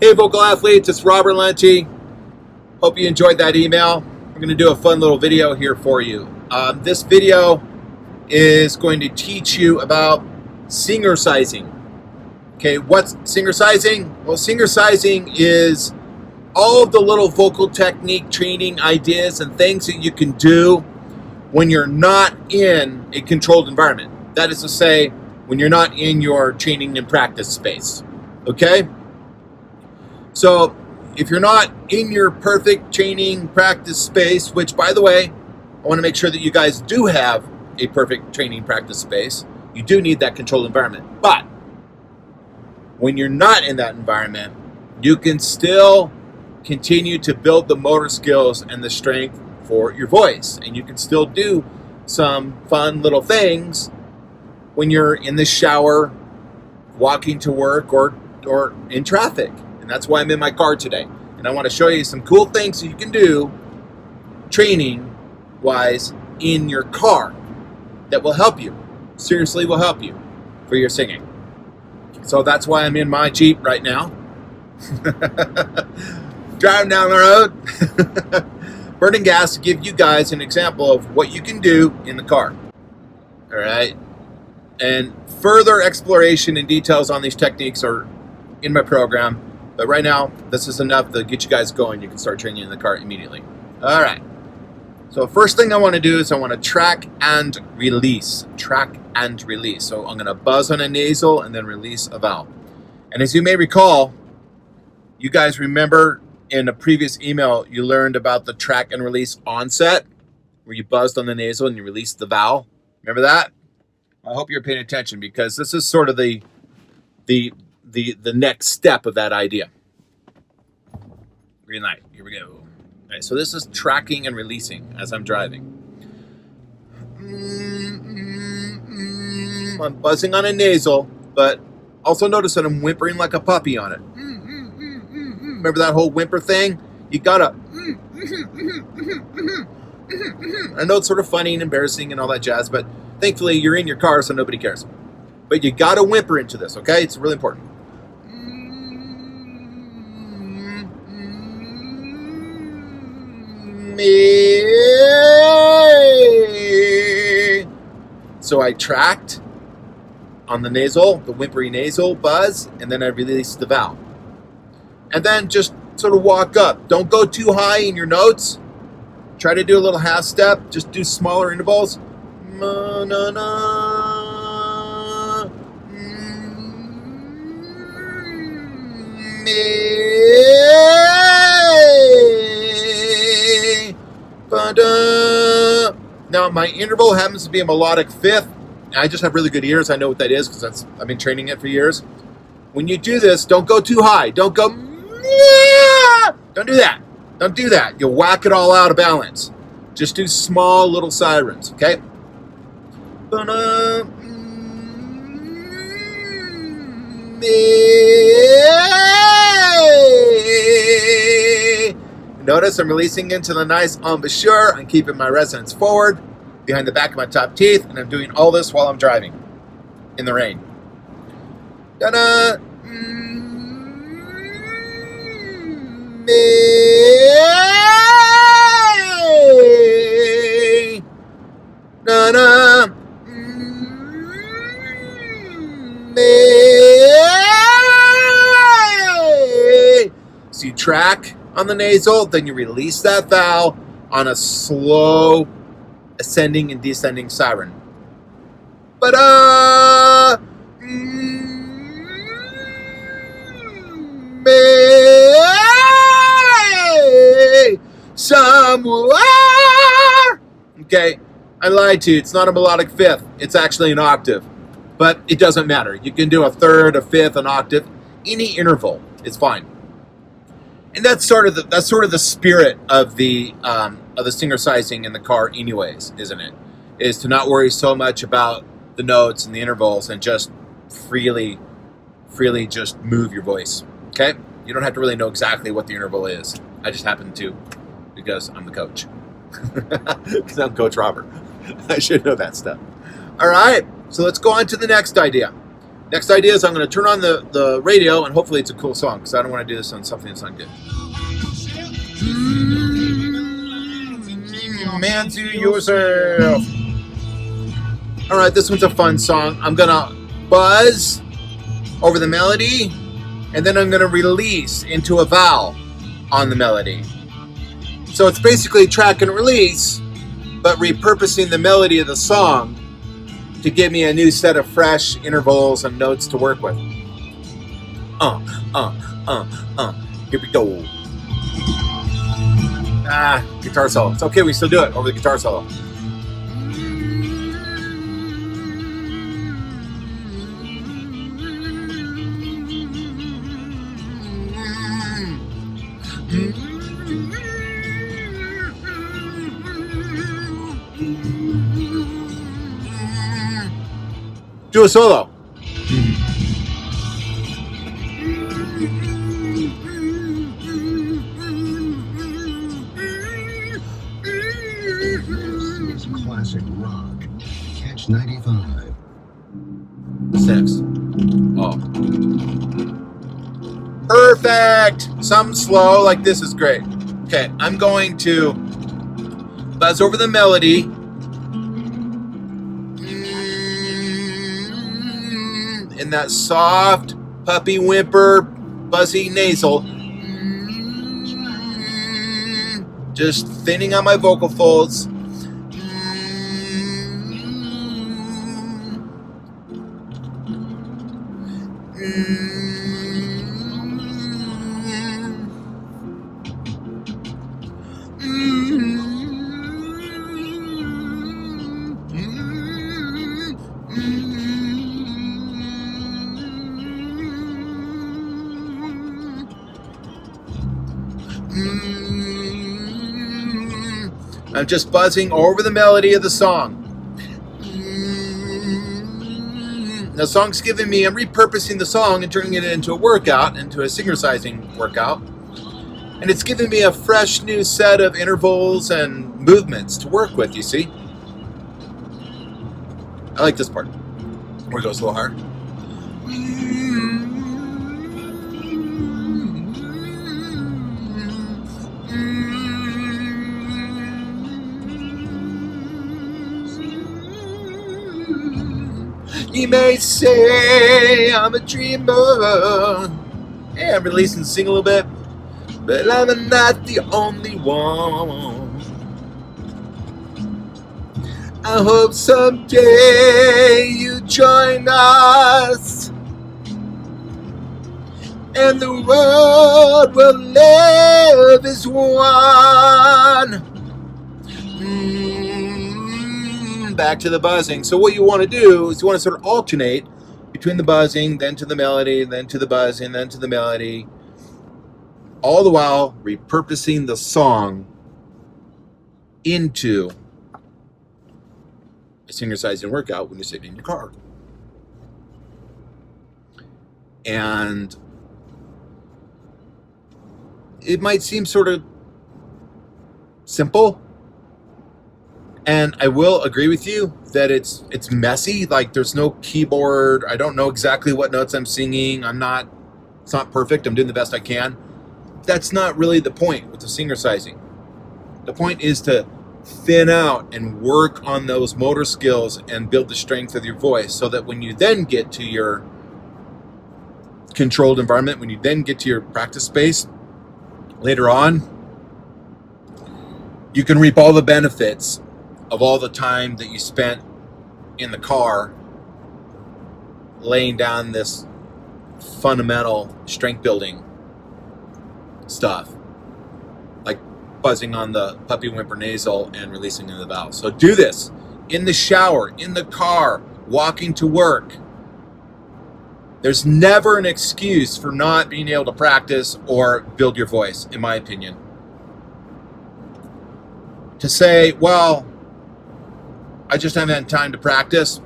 Hey vocal athletes, it's Robert Lunte. Hope you enjoyed that email. We're going to do a fun little video here for you. This video is going to teach you about Singercizing. Okay, what's Singercizing? Well, Singercizing is all of the little vocal technique training ideas and things that you can do when you're not in a controlled environment. That is to say, when you're not in your training and practice space. Okay? So, if you're not in your perfect training practice space, which by the way, I want to make sure that you guys do have a perfect training practice space. You do need that controlled environment. But when you're not in that environment, you can still continue to build the motor skills and the strength for your voice. And you can still do some fun little things when you're in the shower, walking to work, or in traffic. And that's why I'm in my car today. And I want to show you some cool things that you can do training-wise in your car that will help you. Seriously will help you for your singing. So that's why I'm in my Jeep right now. Driving down the road. Burning gas to give you guys an example of what you can do in the car. All right. And further exploration and details on these techniques are in my program. But right now, this is enough to get you guys going. You can start training in the car immediately. All right. So first thing I want to do is I want to track and release. Track and release. So I'm going to buzz on a nasal and then release a vowel. And as you may recall, you guys remember in a previous email, you learned about the track and release onset, where you buzzed on the nasal and you released the vowel. Remember that? I hope you're paying attention because this is sort of the next step of that idea. Green light. Here we go. All right, so this is tracking and releasing as I'm driving. I'm buzzing on a nasal, but also notice that I'm whimpering like a puppy on it. Remember that whole whimper thing? You gotta... I know it's sort of funny and embarrassing and all that jazz, but thankfully you're in your car so nobody cares. But you gotta whimper into this, okay? It's really important. So I tracked on the nasal, the whimpery nasal buzz, and then I released the vowel. And then just sort of walk up. Don't go too high in your notes. Try to do a little half step. Just do smaller intervals. Na, na, na. Now my interval happens to be a melodic fifth. I just have really good ears. I know what that is because I've been training it for years. When you do this, don't go too high. Don't go. Don't do that. Don't do that. You'll whack it all out of balance. Just do small little sirens, okay? Notice I'm releasing into the nice embouchure. I'm keeping my resonance forward behind the back of my top teeth, and I'm doing all this while I'm driving in the rain. Da-da! Na-na! So you track on the nasal, then you release that vowel on a slow ascending and descending siren. Ba-da! Somewhere. Okay, I lied to you. It's not a melodic fifth. It's actually an octave, but it doesn't matter. You can do a third, a fifth, an octave, any interval. It's fine. And that's sort of the spirit of the Singercizing in the car, anyways, isn't it? Is to not worry so much about the notes and the intervals and just freely just move your voice. Okay, you don't have to really know exactly what the interval is. I just happen to, because I'm the coach. Because I'm Coach Robert. I should know that stuff. All right, so let's go on to the next idea. Next idea is I'm going to turn on the radio, and hopefully it's a cool song, because I don't want to do this on something that's not good. Man to yourself. All right, this one's a fun song. I'm going to buzz over the melody, and then I'm going to release into a vowel on the melody. So it's basically track and release, but repurposing the melody of the song to give me a new set of fresh intervals and notes to work with. Here we go. Guitar solo. It's okay, we still do it over the guitar solo. Do a solo. This is classic rock. Catch 95. 6. Oh. Perfect. Something slow like this is great. Okay, I'm going to buzz over the melody. In that soft puppy whimper, buzzy nasal. Just thinning out my vocal folds. I'm just buzzing over the melody of the song. The song's giving me, I'm repurposing the song and turning it into a workout, into a Singercizing workout. And it's giving me a fresh new set of intervals and movements to work with, you see? I like this part, where it goes a little hard. You may say I'm a dreamer. Yeah, I'm releasing the single a little bit, but I'm not the only one. I hope someday you join us, and the world will live as one. Back to the buzzing. So what you want to do is you want to sort of alternate between the buzzing, then to the melody, then to the buzzing, then to the melody, all the while repurposing the song into a Singercizing workout when you're sitting in your car. And it might seem sort of simple, and I will agree with you that it's messy. Like, there's no keyboard. I don't know exactly what notes I'm singing. It's not perfect. I'm doing the best I can. That's not really the point with the Singercizing. The point is to thin out and work on those motor skills and build the strength of your voice, so that when you then get to your controlled environment, when you then get to your practice space later on, you can reap all the benefits of all the time that you spent in the car laying down this fundamental strength building stuff, like buzzing on the puppy whimper nasal and releasing in the vowel. So do this in the shower, in the car, walking to work. There's never an excuse for not being able to practice or build your voice, in my opinion. To say, well, I just haven't had time to practice.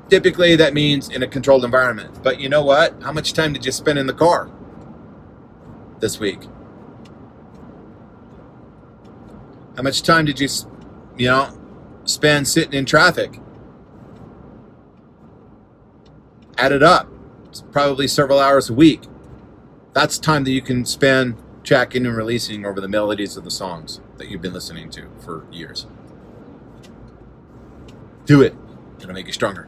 Typically that means in a controlled environment. But you know what? How much time did you spend in the car this week? How much time did you spend sitting in traffic? Add it up. It's probably several hours a week. That's time that you can spend tracking and releasing over the melodies of the songs that you've been listening to for years. Do it. It'll make you stronger.